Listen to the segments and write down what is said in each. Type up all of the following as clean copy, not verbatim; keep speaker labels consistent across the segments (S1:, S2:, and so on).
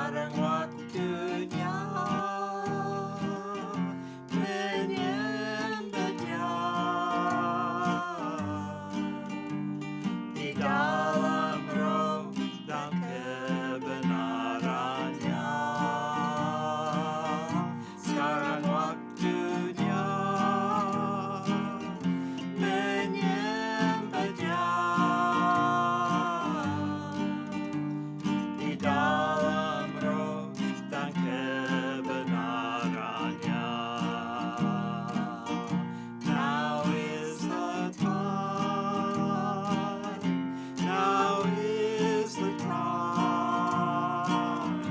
S1: sekarang waktunya menyembah Dia di dalam roh dan kebenarannya. Sekarang waktunya menyembah Dia di dalam roh dan kebenarannya. Now is the time, now is the time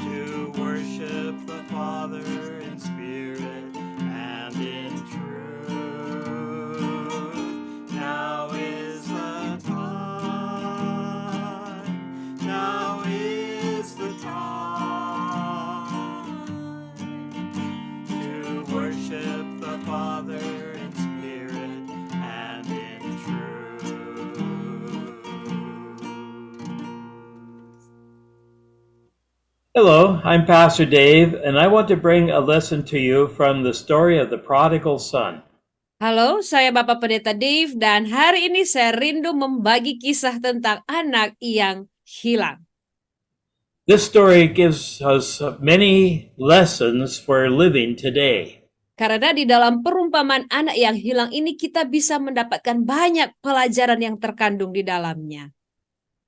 S1: to worship the Father in spirit and in truth. Now is the time, now is the time to worship the Father in spirit and in truth.
S2: Hello, I'm Pastor Dave, and I want to bring a lesson to you from the story of the prodigal son.
S3: Halo, saya Bapak Pendeta Dave dan hari ini saya rindu membagi kisah tentang anak yang hilang.
S2: This story gives us many lessons for living today.
S3: Karena di dalam perumpamaan anak yang hilang ini kita bisa mendapatkan banyak pelajaran yang terkandung di dalamnya.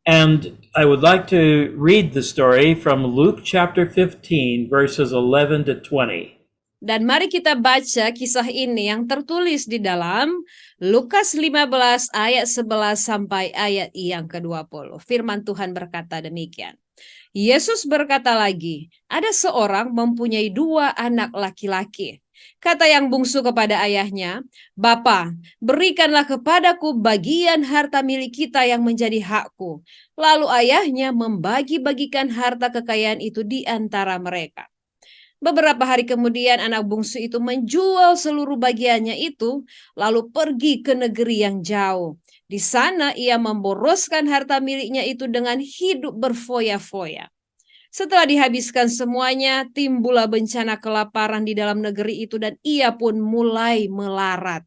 S2: And I would like to read the story from Luke chapter 15, verses 11 to 20.
S3: Dan mari kita baca kisah ini yang tertulis di dalam Lukas 15 ayat 11 sampai ayat yang ke-20. Firman Tuhan berkata demikian. Yesus berkata lagi, ada seorang mempunyai 2 anak laki-laki. Kata yang bungsu kepada ayahnya, "Bapa, berikanlah kepadaku bagian harta milik kita yang menjadi hakku." Lalu ayahnya membagi-bagikan harta kekayaan itu di antara mereka. Beberapa hari kemudian anak bungsu itu menjual seluruh bagiannya itu, lalu pergi ke negeri yang jauh. Di sana ia memboroskan harta miliknya itu dengan hidup berfoya-foya. Setelah dihabiskan semuanya, timbullah bencana kelaparan di dalam negeri itu dan ia pun mulai melarat.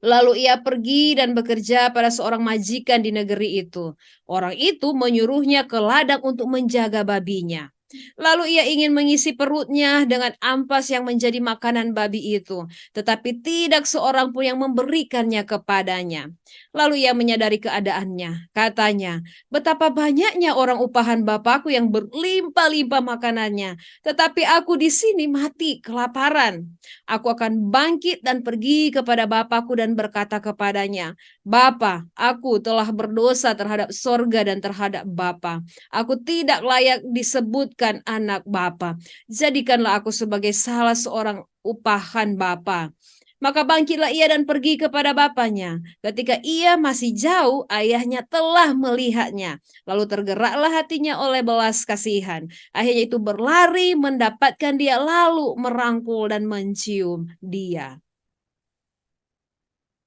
S3: Lalu ia pergi dan bekerja pada seorang majikan di negeri itu. Orang itu menyuruhnya ke ladang untuk menjaga babinya. Lalu ia ingin mengisi perutnya dengan ampas yang menjadi makanan babi itu, tetapi tidak seorang pun yang memberikannya kepadanya. Lalu ia menyadari keadaannya. Katanya, betapa banyaknya orang upahan bapakku yang berlimpah-limpah makanannya, tetapi aku di sini mati kelaparan. Aku akan bangkit dan pergi kepada bapakku dan berkata kepadanya, Bapa, aku telah berdosa terhadap sorga dan terhadap Bapa. Aku tidak layak disebutkan anak Bapa. Jadikanlah aku sebagai salah seorang upahan Bapa. Maka bangkitlah ia dan pergi kepada bapaknya. Ketika ia masih jauh, ayahnya telah melihatnya. Lalu tergeraklah hatinya oleh belas kasihan. Akhirnya itu berlari mendapatkan dia, lalu merangkul dan mencium dia.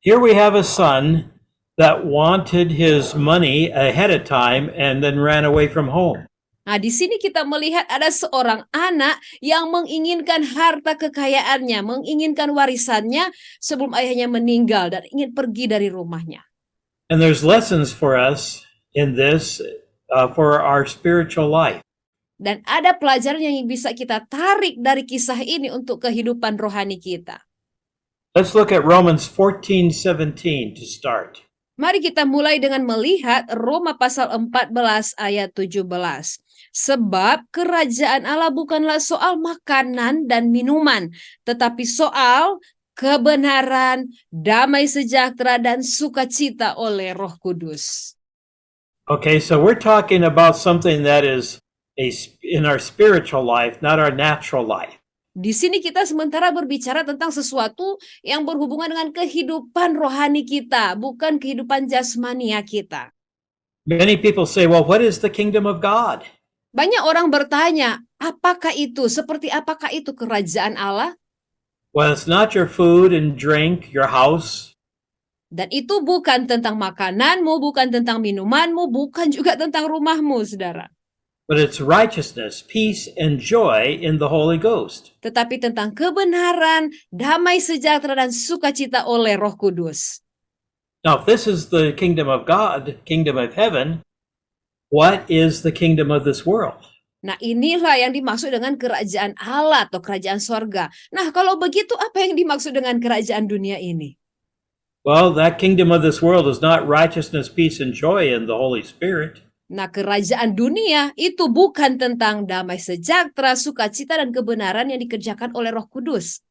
S2: Here we have a son that wanted his money ahead of time and then ran away from home.
S3: Nah, di sini kita melihat ada seorang anak yang menginginkan harta kekayaannya, menginginkan warisannya sebelum ayahnya meninggal dan ingin pergi dari rumahnya.
S2: And there's lessons for us in this for our spiritual life.
S3: Dan ada pelajaran yang bisa kita tarik dari kisah ini untuk kehidupan rohani kita.
S2: Let's look at Romans 14:17 to start.
S3: Mari kita mulai dengan melihat Roma pasal 14 ayat 17. Sebab kerajaan Allah bukanlah soal makanan dan minuman, tetapi soal kebenaran, damai sejahtera, dan sukacita oleh Roh Kudus.
S2: Okay, so we're talking about something that is in our spiritual life, not our natural life.
S3: Di sini kita sementara berbicara tentang sesuatu yang berhubungan dengan kehidupan rohani kita, bukan kehidupan jasmania kita.
S2: Many people say, well, what is the kingdom of God?
S3: Banyak orang bertanya, apakah itu? Seperti apakah itu kerajaan Allah?
S2: Well, it's not your food and drink, your house.
S3: Dan itu bukan tentang makananmu, bukan tentang minumanmu, bukan juga tentang rumahmu, saudara.
S2: but it's righteousness, peace, and joy in the Holy Ghost.
S3: tetapi tentang kebenaran, damai sejahtera, dan sukacita oleh Roh Kudus.
S2: Now, if this is the kingdom of God, kingdom of heaven, what is the kingdom of this world?
S3: Nah, inilah yang dimaksud dengan kerajaan Allah atau kerajaan sorga. Nah, kalau begitu apa yang dimaksud dengan kerajaan dunia ini?
S2: Well, that kingdom of this world is not righteousness, peace, and joy in the Holy Spirit.
S3: Nah, kerajaan dunia itu bukan tentang damai sejahtera, sukacita, dan kebenaran yang dikerjakan oleh Roh Kudus.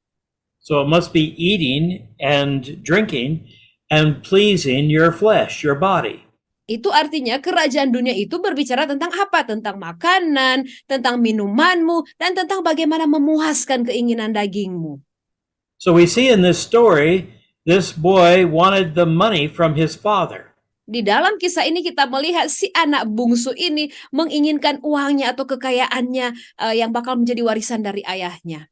S2: So it must be eating and drinking and pleasing your flesh, your body.
S3: Itu artinya kerajaan dunia itu berbicara tentang apa? Tentang makanan, tentang minumanmu, dan tentang bagaimana memuaskan keinginan dagingmu.
S2: So we see in this story, this boy wanted the money from his father.
S3: Di dalam kisah ini kita melihat si anak bungsu ini menginginkan uangnya atau kekayaannya yang bakal menjadi warisan dari ayahnya.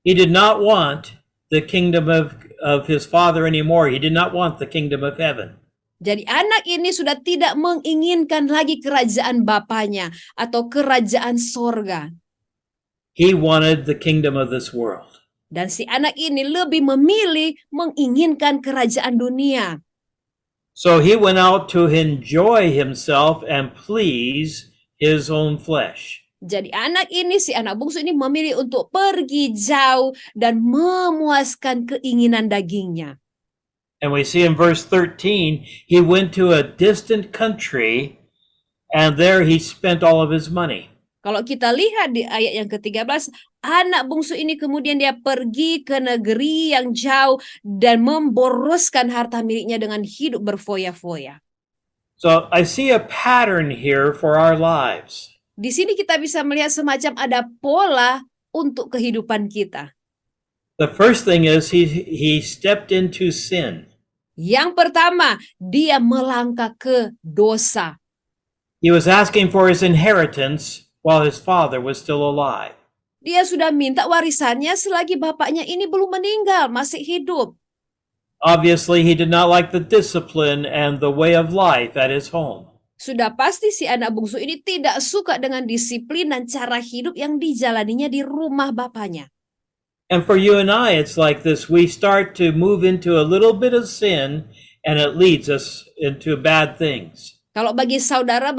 S2: He did not want the kingdom of his father anymore. He did not want the kingdom of heaven.
S3: Jadi anak ini sudah tidak menginginkan lagi kerajaan bapaknya atau kerajaan sorga.
S2: He wanted the kingdom of this world.
S3: Dan si anak ini lebih memilih menginginkan kerajaan dunia.
S2: So he went out to enjoy himself and please his own flesh.
S3: Jadi si anak bungsu ini memilih untuk pergi jauh dan memuaskan keinginan dagingnya.
S2: And we see in verse 13, he went to a distant country and there he spent all of his money.
S3: Kalau kita lihat di ayat yang ke-13, anak bungsu ini kemudian dia pergi ke negeri yang jauh dan memboroskan harta miliknya dengan hidup berfoya-foya.
S2: So I see a pattern here for our lives.
S3: Di sini kita bisa melihat semacam ada pola untuk kehidupan kita.
S2: The first thing is he stepped into sin.
S3: Yang pertama, dia melangkah ke dosa.
S2: He was asking for his inheritance while his father was still alive.
S3: Dia sudah minta warisannya selagi bapaknya ini belum meninggal, masih hidup.
S2: Obviously, he did not like the discipline and the way of life at his home.
S3: Sudah pasti si anak bungsu ini tidak suka dengan disiplin dan cara hidup yang dijalaninya di rumah bapaknya.
S2: And for you and I, it's like this. We start to move into a little bit of sin and it leads us into bad things.
S3: Kalau bagi saudara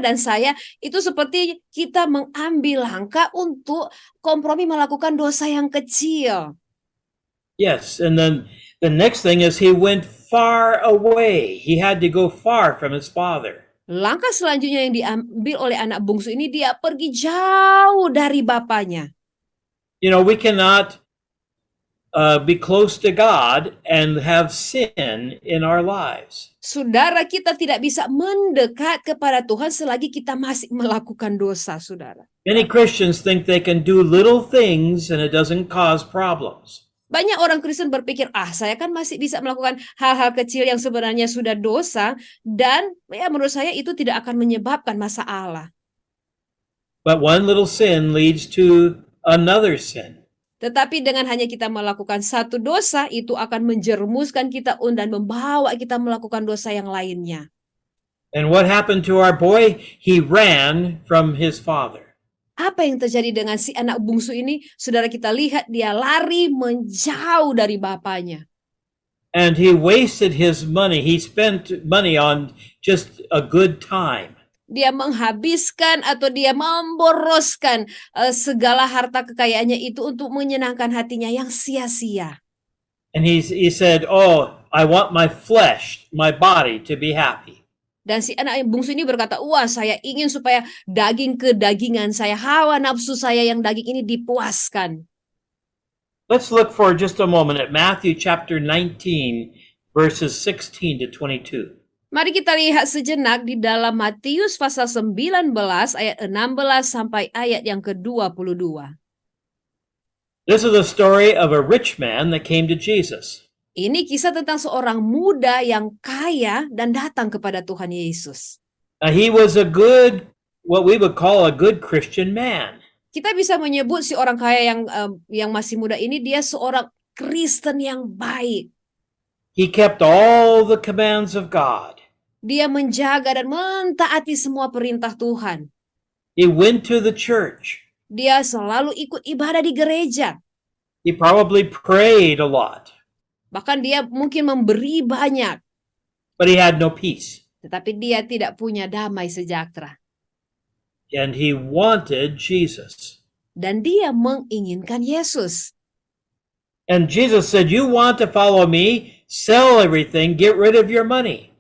S3: dan saya, itu seperti kita mengambil langkah untuk kompromi melakukan dosa yang kecil.
S2: Yes, and then the next thing is he went far away. He had to go far from his father.
S3: Langkah selanjutnya yang diambil oleh anak bungsu ini, dia pergi jauh dari bapaknya.
S2: You know, we cannot be close to God and have sin in our lives.
S3: Saudara, kita tidak bisa mendekat kepada Tuhan selagi kita masih melakukan dosa, saudara.
S2: Many Christians think they can do little things and it doesn't cause problems.
S3: Banyak orang Kristen berpikir, saya kan masih bisa melakukan hal-hal kecil yang sebenarnya sudah dosa, dan ya menurut saya itu tidak akan menyebabkan masalah.
S2: But one little sin leads to another sin.
S3: Tetapi dengan hanya kita melakukan satu dosa, itu akan menjerumuskan kita dan membawa kita melakukan dosa yang lainnya.
S2: And what happened to our boy? He ran from his father.
S3: Apa yang terjadi dengan si anak bungsu ini? Saudara, kita lihat dia lari menjauh dari bapaknya.
S2: And he wasted his money. He spent money on just a good time.
S3: Dia menghabiskan atau dia memboroskan segala harta kekayaannya itu untuk menyenangkan hatinya yang sia-sia.
S2: And he said, "Oh, I want my flesh, my body to be happy."
S3: Dan si anak bungsu ini berkata, saya ingin supaya daging kedagingan saya, hawa nafsu saya yang daging ini dipuaskan.
S2: Let's look for just a moment at Matthew chapter 19, verses 16 to 22.
S3: Mari kita lihat sejenak di dalam Matius pasal 19 ayat 16 sampai ayat yang ke-22.
S2: This is the story of a rich man that came to Jesus.
S3: Ini kisah tentang seorang muda yang kaya dan datang kepada Tuhan Yesus.
S2: He was a good, what we would call a good Christian man.
S3: Kita bisa menyebut si orang kaya yang masih muda ini dia seorang Kristen yang baik.
S2: He kept all the commands of God.
S3: Dia menjaga dan mentaati semua perintah Tuhan.
S2: He went to the church.
S3: Dia selalu ikut ibadah di gereja.
S2: He probably prayed a lot,
S3: Bahkan dia mungkin memberi banyak.
S2: but he had no peace.
S3: Tetapi dia tidak punya damai sejahtera.
S2: And he wanted Jesus.
S3: Dan dia menginginkan Yesus.
S2: And Jesus said, you want to follow me? Sell everything, get rid of your money.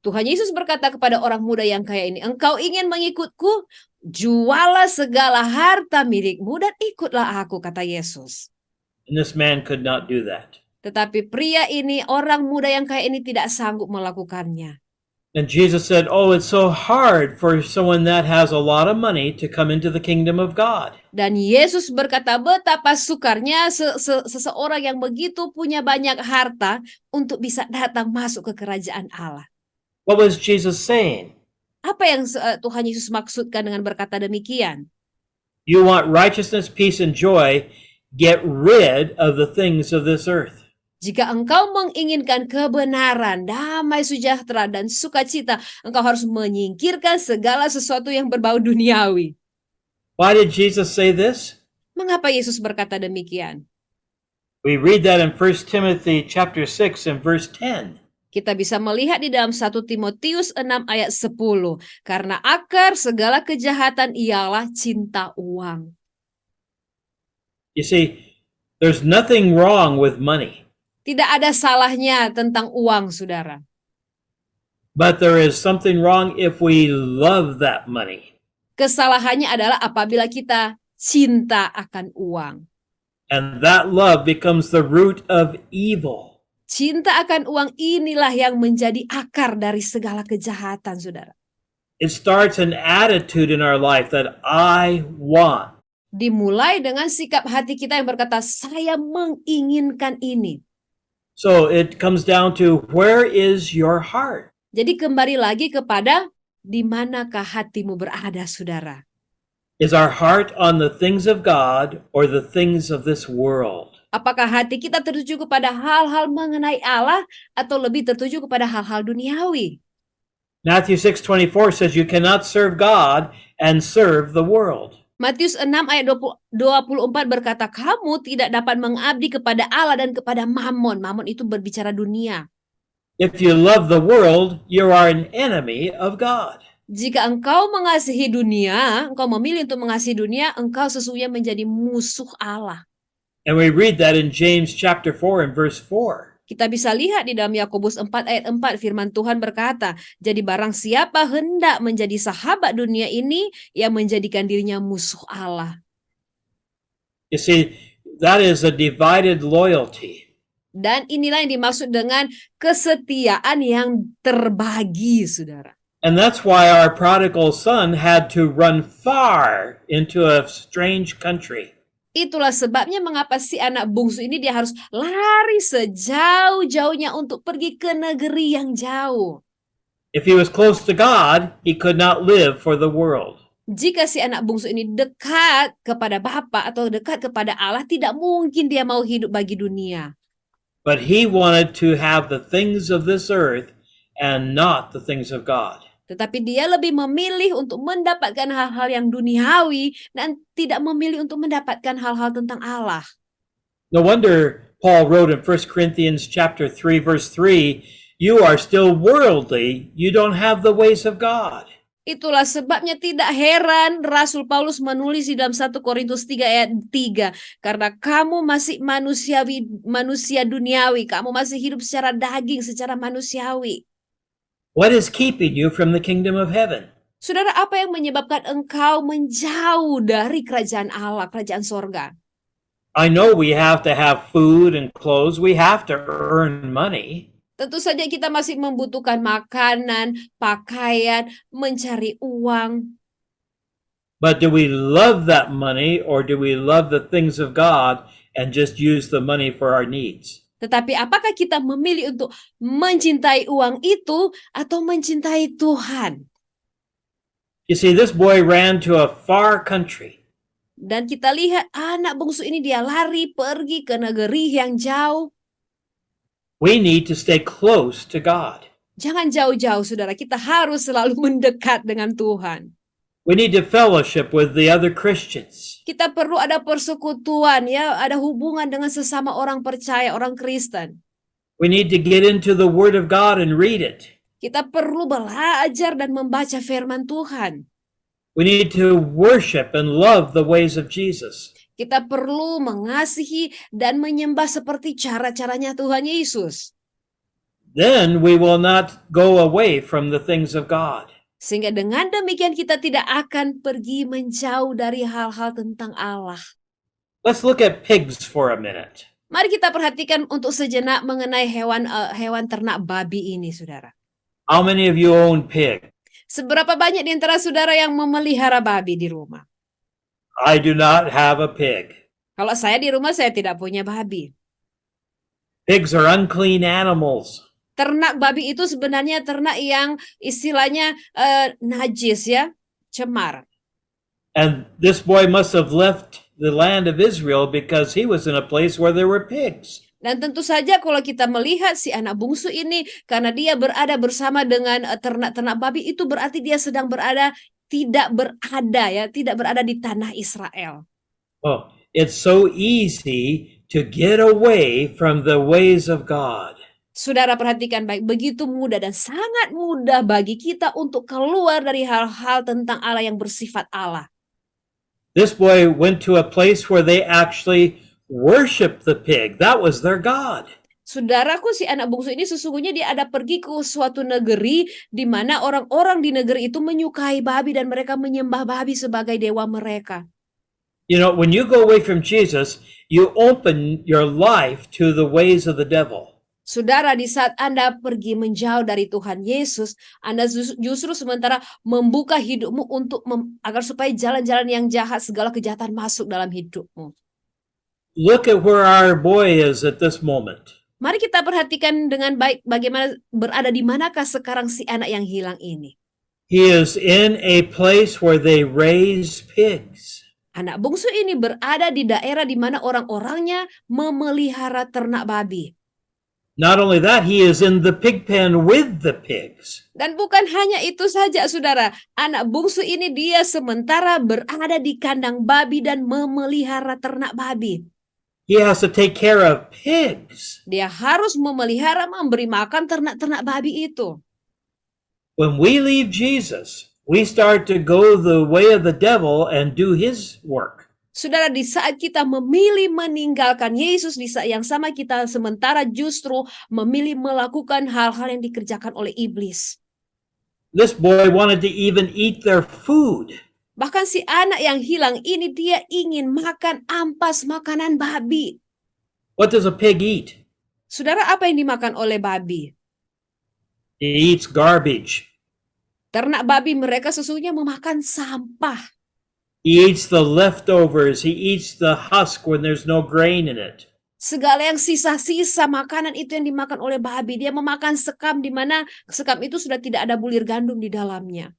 S3: Tuhan Yesus berkata kepada orang muda yang kaya ini, engkau ingin mengikutku? Jualah segala harta milikmu dan ikutlah aku, kata Yesus.
S2: And this man could not do that.
S3: Tetapi pria ini, orang muda yang kaya ini tidak sanggup melakukannya.
S2: And Jesus said, oh, it's so hard for someone that has a lot of money to come into the kingdom of God.
S3: Dan Yesus berkata betapa sukarnya seseorang yang begitu punya banyak harta untuk bisa datang masuk ke kerajaan Allah.
S2: What was Jesus saying?
S3: Apa yang Tuhan Yesus maksudkan dengan berkata demikian?
S2: You want righteousness, peace, and joy, get rid of the things of this earth.
S3: Jika engkau menginginkan kebenaran, damai sejahtera, dan sukacita, engkau harus menyingkirkan segala sesuatu yang berbau duniawi.
S2: Why did Jesus say this?
S3: Mengapa Yesus berkata demikian?
S2: We read that in 1 Timothy chapter 6 and verse 10.
S3: Kita bisa melihat di dalam 1 Timotius 6 ayat 10. Karena akar segala kejahatan ialah cinta uang.
S2: You see, there's nothing wrong with money,
S3: Tidak ada salahnya tentang uang, saudara.
S2: but there is something wrong if we love that money.
S3: Kesalahannya adalah apabila kita cinta akan uang.
S2: And that love becomes the root of evil.
S3: Cinta akan uang inilah yang menjadi akar dari segala kejahatan, saudara.
S2: It starts an attitude in our life that I want.
S3: Dimulai dengan sikap hati kita yang berkata, saya menginginkan ini.
S2: So it comes down to, where is your heart?
S3: Jadi kembali lagi kepada di manakah hatimu berada, saudara?
S2: Is our heart on the things of God or the things of this world?
S3: Apakah hati kita tertuju kepada hal-hal mengenai Allah atau lebih tertuju kepada hal-hal duniawi?
S2: Matthew 6:24 says you cannot serve God and serve the world.
S3: Matius 6 ayat 24 berkata, kamu tidak dapat mengabdi kepada Allah dan kepada Mammon. Mammon itu berbicara dunia.
S2: If you love the world, you are an enemy of God.
S3: Jika engkau mengasihi dunia, engkau memilih untuk mengasihi dunia, engkau sesungguhnya menjadi musuh Allah.
S2: And we read that in James chapter 4 and verse 4.
S3: Kita bisa lihat di dalam Yakobus 4 ayat 4 firman Tuhan berkata, jadi barang siapa hendak menjadi sahabat dunia ini, ia menjadikan dirinya musuh Allah.
S2: You see, that is a divided loyalty.
S3: Dan inilah yang dimaksud dengan kesetiaan yang terbagi, saudara.
S2: And that's why our prodigal son had to run far into a strange country.
S3: Itulah sebabnya mengapa si anak bungsu ini dia harus lari sejauh-jauhnya untuk pergi ke negeri yang jauh.
S2: If he was close to God, he could not live for the world.
S3: Jika si anak bungsu ini dekat kepada Bapa atau dekat kepada Allah, tidak mungkin dia mau hidup bagi dunia.
S2: But he wanted to have the things of this earth and not the things of God.
S3: Tetapi dia lebih memilih untuk mendapatkan hal-hal yang duniawi dan tidak memilih untuk mendapatkan hal-hal tentang Allah.
S2: No wonder Paul wrote in 1 Corinthians chapter 3 verse 3, you are still worldly, you don't have the ways of God.
S3: Itulah sebabnya tidak heran Rasul Paulus menulis di dalam 1 Korintus 3 ayat 3. Karena kamu masih manusia duniawi, kamu masih hidup secara daging, secara manusiawi.
S2: What is keeping you from the kingdom of heaven?
S3: Saudara, apa yang menyebabkan engkau menjauh dari kerajaan Allah, kerajaan sorga?
S2: I know we have to have food and clothes, we have to earn money.
S3: Tentu saja kita masih membutuhkan makanan, pakaian, mencari uang.
S2: But do we love that money or do we love the things of God and just use the money for our needs?
S3: Tetapi apakah kita memilih untuk mencintai uang itu atau mencintai Tuhan?
S2: You see, this boy ran to a far country.
S3: Dan kita lihat anak bungsu ini dia lari pergi ke negeri yang jauh.
S2: We need to stay close to God.
S3: Jangan jauh-jauh, saudara. Kita harus selalu mendekat dengan Tuhan.
S2: We need to fellowship with the other Christians.
S3: Kita perlu ada persekutuan ya, ada hubungan dengan sesama orang percaya, orang Kristen.
S2: We need to get into the Word of God and read it.
S3: Kita perlu belajar dan membaca firman Tuhan.
S2: We need to worship and love the ways of Jesus.
S3: Kita perlu mengasihi dan menyembah seperti cara-caranya Tuhan Yesus.
S2: Then we will not go away from the things of God.
S3: Sehingga dengan demikian kita tidak akan pergi menjauh dari hal-hal tentang Allah.
S2: Let's look at pigs for a minute.
S3: Mari kita perhatikan untuk sejenak mengenai hewan ternak babi ini, saudara.
S2: How many of you own pig?
S3: Seberapa banyak di antara saudara yang memelihara babi di rumah?
S2: I do not have a pig.
S3: Kalau saya di rumah, saya tidak punya babi.
S2: Pigs are unclean animals.
S3: Ternak babi itu sebenarnya ternak yang istilahnya najis ya, cemar.
S2: And this boy must have left the land of Israel because he was in a place where there were pigs.
S3: Dan tentu saja kalau kita melihat si anak bungsu ini, karena dia berada bersama dengan ternak-ternak babi, itu berarti dia sedang tidak berada di tanah Israel.
S2: Oh, it's so easy to get away from the ways of God.
S3: Saudara perhatikan baik, begitu mudah dan sangat mudah bagi kita untuk keluar dari hal-hal tentang Allah yang bersifat Allah.
S2: This boy went to a place where they actually worship the pig. That was their God.
S3: Saudaraku, si anak bungsu ini sesungguhnya dia ada pergi ke suatu negeri di mana orang-orang di negeri itu menyukai babi dan mereka menyembah babi sebagai dewa mereka.
S2: You know, when you go away from Jesus, you open your life to the ways of the devil.
S3: Saudara, di saat Anda pergi menjauh dari Tuhan Yesus, Anda justru sementara membuka hidupmu untuk agar supaya jalan-jalan yang jahat, segala kejahatan masuk dalam hidupmu.
S2: Look at where our boy is at this moment.
S3: Mari kita perhatikan dengan baik bagaimana berada di manakah sekarang si anak yang hilang ini.
S2: He is in a place where they raise pigs.
S3: Anak bungsu ini berada di daerah di mana orang-orangnya memelihara ternak babi.
S2: Not only that, he is in the pig pen with the pigs.
S3: Dan bukan hanya itu saja, saudara. Anak bungsu ini dia sementara berada di kandang babi dan memelihara ternak babi.
S2: He has to take care of pigs.
S3: Dia harus memelihara, memberi makan ternak-ternak babi itu.
S2: When we leave Jesus, we start to go the way of the devil and do his work.
S3: Saudara, di saat kita memilih meninggalkan Yesus, di saat yang sama kita sementara justru memilih melakukan hal-hal yang dikerjakan oleh iblis.
S2: This boy wanted to even eat their food.
S3: Bahkan si anak yang hilang ini dia ingin makan ampas makanan babi.
S2: What does a pig eat?
S3: Saudara, apa yang dimakan oleh babi?
S2: He eats garbage.
S3: Ternak babi mereka sesungguhnya memakan sampah.
S2: He eats the leftovers. He eats the husk when there's no grain in it.
S3: Segala yang sisa-sisa makanan itu yang dimakan oleh babi. Dia memakan sekam di mana sekam itu sudah tidak ada bulir gandum di dalamnya.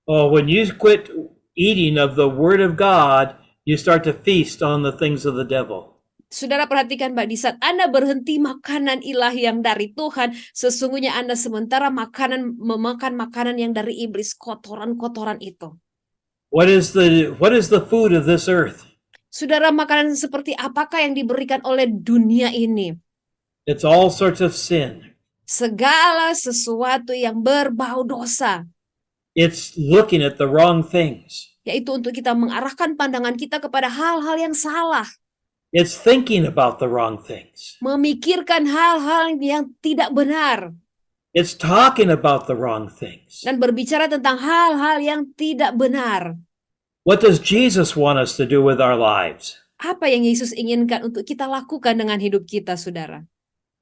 S2: Oh, when you quit eating of the Word of God, you start to feast on the things of the devil.
S3: Saudara perhatikan Mbak, di saat Anda berhenti makanan ilahi yang dari Tuhan, sesungguhnya Anda sementara memakan makanan yang dari iblis, kotoran-kotoran itu.
S2: What is the food of this earth?
S3: Saudara, makanan seperti apakah yang diberikan oleh dunia ini?
S2: It's all sorts of sin.
S3: Segala sesuatu yang berbau dosa.
S2: It's looking at the wrong things.
S3: Yaitu untuk kita mengarahkan pandangan kita kepada hal-hal yang salah.
S2: It's thinking about the wrong things.
S3: Memikirkan hal-hal yang tidak benar.
S2: It's talking about the wrong things.
S3: Dan berbicara tentang hal-hal yang tidak benar.
S2: What does Jesus want us to do with our lives?
S3: Apa yang Yesus inginkan untuk kita lakukan dengan hidup kita, saudara?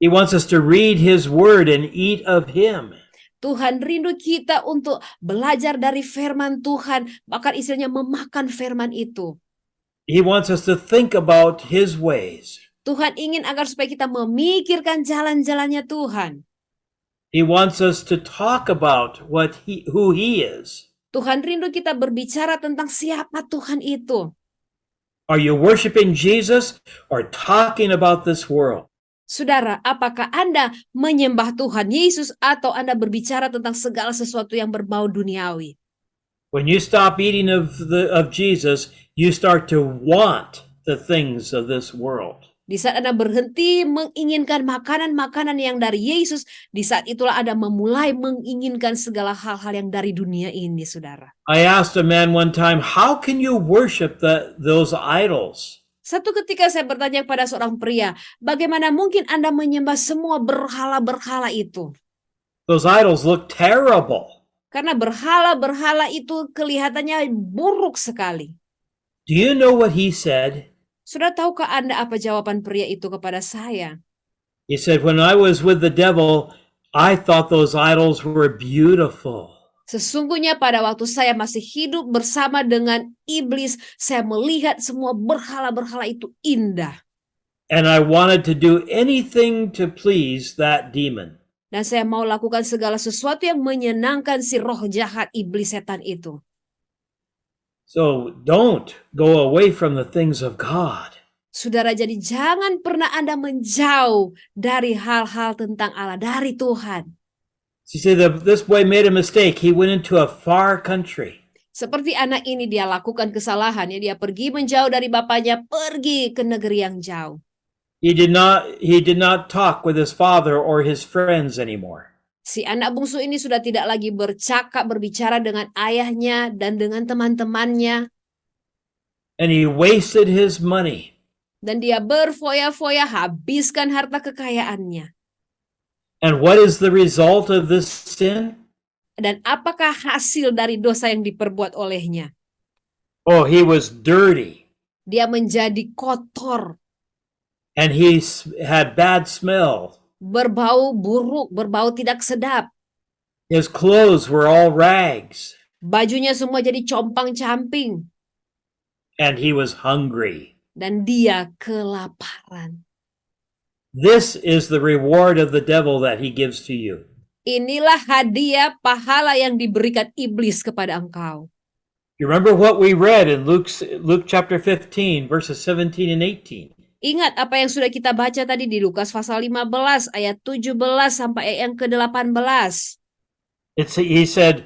S2: He wants us to read His Word and eat of Him.
S3: Tuhan rindu kita untuk belajar dari firman Tuhan, bahkan istilahnya memakan firman itu.
S2: He wants us to think about His ways.
S3: Tuhan ingin agar supaya kita memikirkan jalan-jalannya Tuhan.
S2: He wants us to talk about who He is.
S3: Tuhan rindu kita berbicara tentang siapa Tuhan itu.
S2: Are you worshiping Jesus or talking about this world?
S3: Saudara, apakah Anda menyembah Tuhan Yesus atau Anda berbicara tentang segala sesuatu yang berbau duniawi?
S2: When you stop eating of Jesus, you start to want the things of this world.
S3: Di saat Anda berhenti menginginkan makanan-makanan yang dari Yesus, di saat itulah Anda memulai menginginkan segala hal-hal yang dari dunia ini, saudara.
S2: I asked a man one time, how can you worship those idols?
S3: Satu ketika saya bertanya kepada seorang pria, bagaimana mungkin Anda menyembah semua berhala-berhala itu?
S2: Those idols look terrible.
S3: Karena berhala-berhala itu kelihatannya buruk sekali.
S2: Do you know what he said?
S3: Sudah tahukah Anda apa jawaban pria itu kepada saya?
S2: He said, when I was with the devil, I thought those idols were beautiful.
S3: Sesungguhnya pada waktu saya masih hidup bersama dengan iblis, saya melihat semua berhala-berhala itu indah.
S2: And I wanted to do anything to please that demon.
S3: Dan saya mau lakukan segala sesuatu yang menyenangkan si roh jahat iblis setan itu.
S2: So don't go away from the things of God.
S3: Saudara, jadi jangan pernah Anda menjauh dari hal-hal tentang Allah, dari Tuhan.
S2: You see, this boy made a mistake. He went into a far country.
S3: Seperti anak ini, dia lakukan kesalahan. Ya, dia pergi menjauh dari bapaknya, pergi ke negeri yang jauh.
S2: He did not talk with his father or his friends anymore.
S3: Si anak bungsu ini sudah tidak lagi berbicara dengan ayahnya dan dengan teman-temannya.
S2: And he wasted his money.
S3: Dan dia berfoya-foya habiskan harta kekayaannya.
S2: And what is the result of this sin?
S3: Dan apakah hasil dari dosa yang diperbuat olehnya?
S2: Oh, he was dirty.
S3: Dia menjadi kotor.
S2: And he had bad smell.
S3: Berbau buruk, berbau tidak sedap.
S2: His clothes were all rags.
S3: Bajunya semua jadi compang-camping.
S2: And he was hungry.
S3: Dan dia kelaparan.
S2: This is the reward of the devil that he gives to you.
S3: Inilah hadiah pahala yang diberikan iblis kepada engkau.
S2: You remember what we read in Luke chapter 15, verses 17 and 18.
S3: Ingat apa yang sudah kita baca tadi di Lukas pasal 15 ayat 17 sampai ayat yang ke-18.
S2: He said,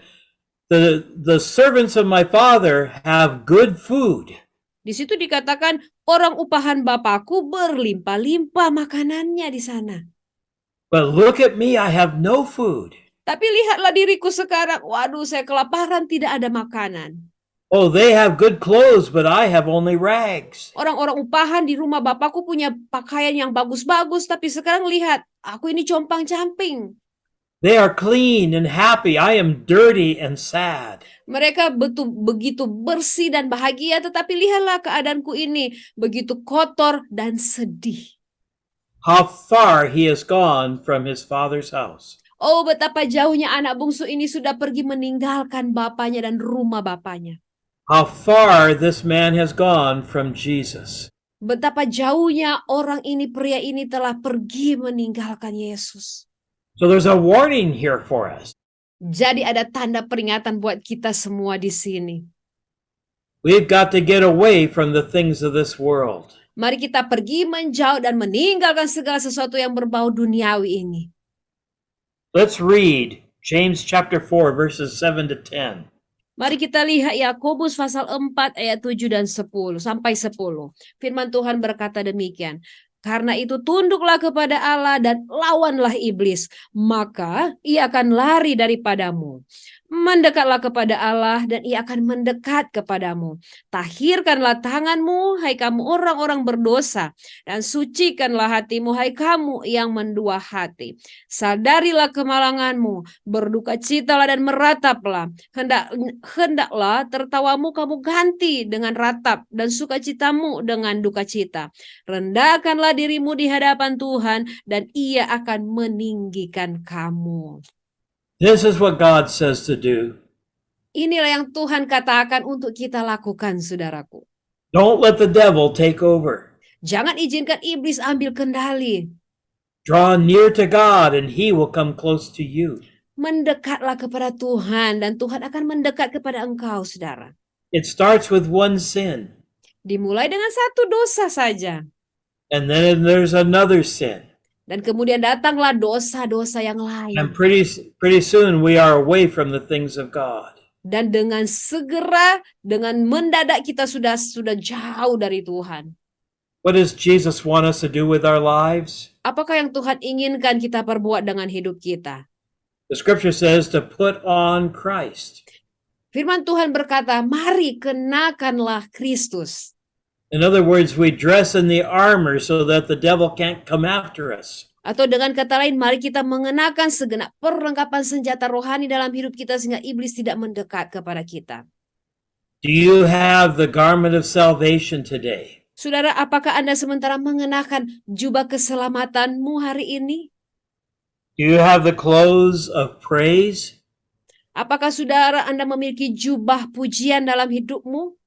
S2: the servants of my father have good food.
S3: Di situ dikatakan orang upahan Bapakku berlimpah-limpah makanannya di sana.
S2: But look at me, I have no food.
S3: Tapi lihatlah diriku sekarang, waduh saya kelaparan, tidak ada makanan.
S2: Oh, they have good clothes, but I have only rags.
S3: Orang-orang upahan di rumah Bapakku punya pakaian yang bagus-bagus, tapi sekarang lihat, aku ini compang-camping.
S2: They are clean and happy. I am dirty and sad.
S3: Mereka begitu bersih dan bahagia, tetapi lihatlah keadaanku ini begitu kotor dan sedih.
S2: How far he has gone from his father's house.
S3: Oh, betapa jauhnya anak bungsu ini sudah pergi meninggalkan bapaknya dan rumah bapaknya.
S2: How far this man has gone from Jesus.
S3: Betapa jauhnya orang ini, pria ini telah pergi meninggalkan Yesus.
S2: So there's a warning here for us.
S3: Jadi ada tanda peringatan buat kita semua di sini.
S2: We've got to get away from the things of this world.
S3: Mari kita pergi menjauh dan meninggalkan segala sesuatu yang berbau duniawi ini.
S2: Let's read James chapter 4 verses 7 to 10.
S3: Mari kita lihat Yakobus pasal 4 ayat 7 dan 10 sampai 10. Firman Tuhan berkata demikian. Karena itu tunduklah kepada Allah dan lawanlah iblis, maka ia akan lari daripadamu. Mendekatlah kepada Allah dan ia akan mendekat kepadamu. Tahirkanlah tanganmu, hai kamu orang-orang berdosa, dan sucikanlah hatimu, hai kamu yang mendua hati. Sadarilah kemalanganmu, berdukacitalah dan merataplah. Hendaklah tertawamu kamu ganti dengan ratap dan sukacitamu dengan dukacita. Rendahkanlah dirimu di hadapan Tuhan dan ia akan meninggikan kamu.
S2: This is what God says to do.
S3: Inilah yang Tuhan katakan untuk kita lakukan, saudaraku.
S2: Don't let the devil take over.
S3: Jangan izinkan iblis ambil kendali.
S2: Draw near to God and he will come close to you.
S3: Mendekatlah kepada Tuhan dan Tuhan akan mendekat kepada engkau, saudara.
S2: It starts with one sin.
S3: Dimulai dengan satu dosa saja.
S2: And then there's another sin.
S3: Dan kemudian datanglah dosa-dosa yang lain.
S2: And pretty soon we are away from the things of God.
S3: Dan dengan segera, dengan mendadak kita sudah jauh dari Tuhan.
S2: What does Jesus want us to do with our lives?
S3: Apakah yang Tuhan inginkan kita perbuat dengan hidup kita?
S2: The scripture says to put on Christ.
S3: Firman Tuhan berkata, mari kenakanlah Kristus.
S2: In other words, we dress in the armor so that the devil can't come after us.
S3: Atau dengan kata lain, mari kita mengenakan segenap perlengkapan senjata rohani dalam hidup kita sehingga iblis tidak mendekat kepada kita.
S2: Do you have the garment of salvation today?
S3: Saudara, apakah Anda sementara mengenakan jubah keselamatanmu hari ini?
S2: Do you have the clothes of praise?
S3: Apakah saudara Anda memiliki jubah pujian dalam hidupmu?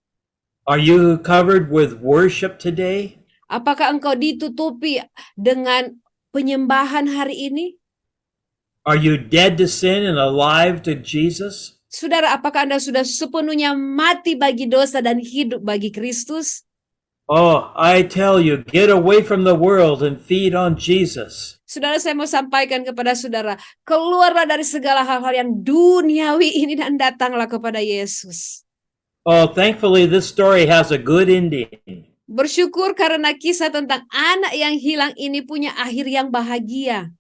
S2: Are you covered with worship today?
S3: Apakah engkau ditutupi dengan penyembahan hari ini?
S2: Are you dead to sin and alive to Jesus?
S3: Saudara, apakah Anda sudah sepenuhnya mati bagi dosa dan hidup bagi Kristus?
S2: Oh, I tell you, get away from the world and feed on Jesus.
S3: Saudara, saya mau sampaikan kepada saudara, keluarlah dari segala hal-hal yang duniawi ini dan datanglah kepada Yesus.
S2: Oh, thankfully this story has a good ending.
S3: Bersyukur karena kisah tentang anak yang hilang ini punya akhir yang bahagia.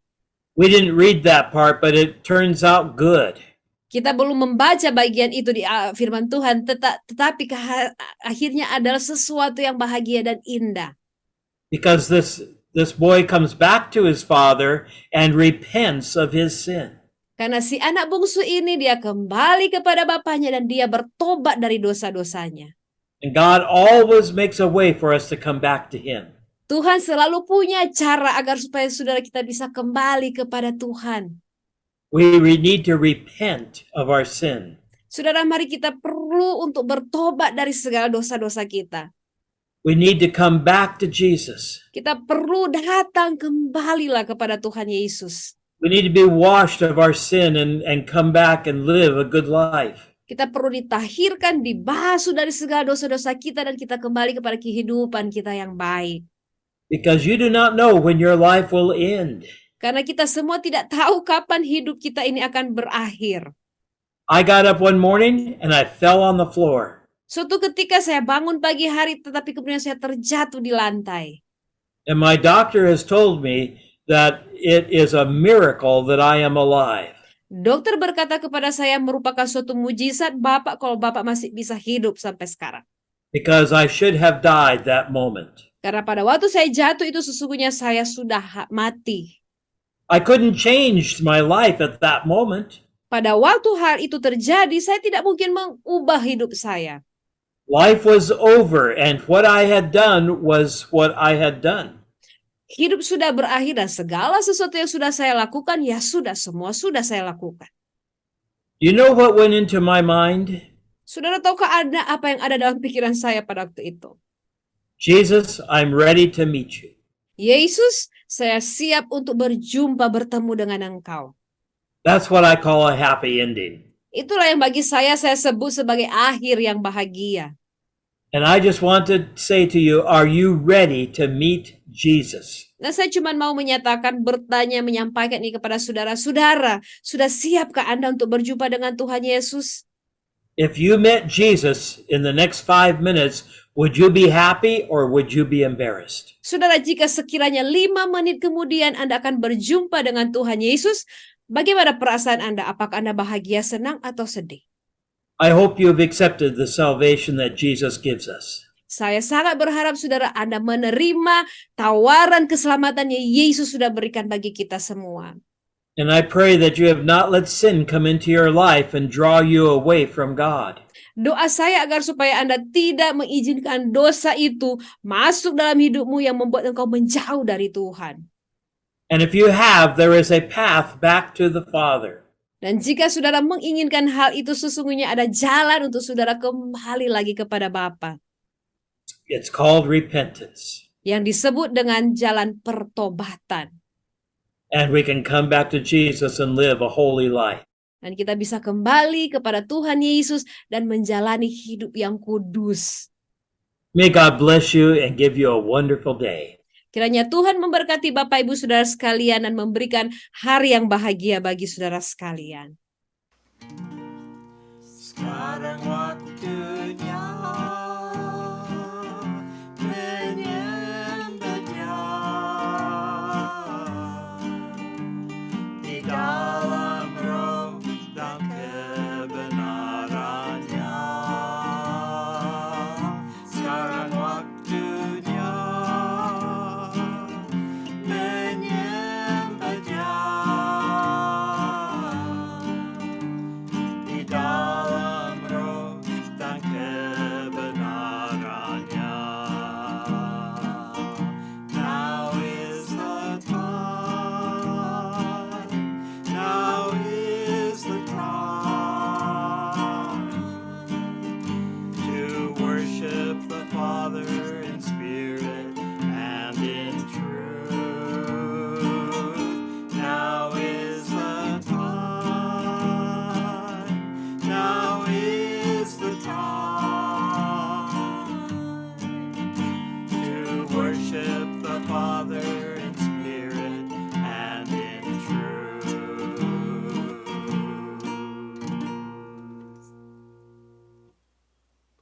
S2: We didn't read that part, but it turns out good.
S3: Kita belum membaca bagian itu di firman Tuhan, tetapi akhirnya adalah sesuatu yang bahagia dan indah.
S2: Because this boy comes back to his father and repents of his sin.
S3: Karena si anak bungsu ini dia kembali kepada bapaknya dan dia bertobat dari dosa-dosanya.
S2: And God always makes a way for us to come back to him.
S3: Tuhan selalu punya cara agar supaya saudara kita bisa kembali kepada Tuhan.
S2: We need to repent of our sin.
S3: Saudara, mari kita perlu untuk bertobat dari segala dosa-dosa kita.
S2: We need to come back to Jesus.
S3: Kita perlu datang kembalilah kepada Tuhan Yesus.
S2: We need to be washed of our sin and come back and live a good life.
S3: Kita perlu ditahirkan, dibasuh dari segala dosa-dosa kita dan kita kembali kepada kehidupan kita yang baik.
S2: Because you do not know when your life will end.
S3: Karena kita semua tidak tahu kapan hidup kita ini akan berakhir.
S2: I got up one morning and I fell on the floor.
S3: Suatu ketika saya bangun pagi hari tetapi kemudian saya terjatuh di lantai.
S2: And my doctor has told me that it is a miracle that I am alive.
S3: Dokter berkata kepada saya merupakan suatu mujizat Bapak kalau Bapak masih bisa hidup sampai sekarang.
S2: Because I should have died that moment.
S3: Karena pada waktu saya jatuh itu sesungguhnya saya sudah mati.
S2: I couldn't change my life at that moment.
S3: Pada waktu hal itu terjadi, saya tidak mungkin mengubah hidup saya.
S2: Life was over and what I had done was what I had done.
S3: Hidup sudah berakhir dan segala sesuatu yang sudah saya lakukan, ya sudah semua sudah saya lakukan.
S2: You know what went into my mind?
S3: Saudara, tahukah ada apa yang ada dalam pikiran saya pada waktu itu?
S2: Jesus, I'm ready to meet you.
S3: Yesus, saya siap untuk berjumpa bertemu dengan Engkau.
S2: That's what I call a happy ending.
S3: Itulah yang bagi saya sebut sebagai akhir yang bahagia.
S2: And I just want to say to you, are you ready to meet Jesus?
S3: Nah, saya cuma mau menyatakan, bertanya, menyampaikan ini kepada saudara-saudara. Sudah siapkah Anda untuk berjumpa dengan Tuhan Yesus?
S2: If you met Jesus in the next 5 minutes, would you be happy or would you be embarrassed?
S3: Saudara, jika sekiranya 5 menit kemudian Anda akan berjumpa dengan Tuhan Yesus, bagaimana perasaan Anda? Apakah Anda bahagia, senang, atau sedih?
S2: I hope you've accepted the salvation that Jesus gives us.
S3: Saya sangat berharap saudara Anda menerima tawaran keselamatan yang Yesus sudah berikan bagi kita semua.
S2: And I pray that you have not let sin come into your life and draw you away from God.
S3: Doa saya agar supaya Anda tidak mengizinkan dosa itu masuk dalam hidupmu yang membuat engkau menjauh dari Tuhan.
S2: And if you have, there is a path back to the Father.
S3: Dan jika saudara menginginkan hal itu, sesungguhnya ada jalan untuk saudara kembali lagi kepada Bapa.
S2: It's called repentance.
S3: Yang disebut dengan jalan pertobatan.
S2: And we can come back to Jesus and live a holy life.
S3: Dan kita bisa kembali kepada Tuhan Yesus dan menjalani hidup yang kudus.
S2: May God bless you and give you a wonderful day.
S3: Kiranya Tuhan memberkati Bapak Ibu Saudara sekalian dan memberikan hari yang bahagia bagi saudara sekalian.
S1: Sky sekarang waktunya menyembah Dia di dalam roh dan kebenarannya. Sekarang waktunya menyembah Dia di dalam roh dan kebenarannya. Now is the time. Now is the time to worship the Father in spirit and in truth. Now is the time. Now is the time to worship the Father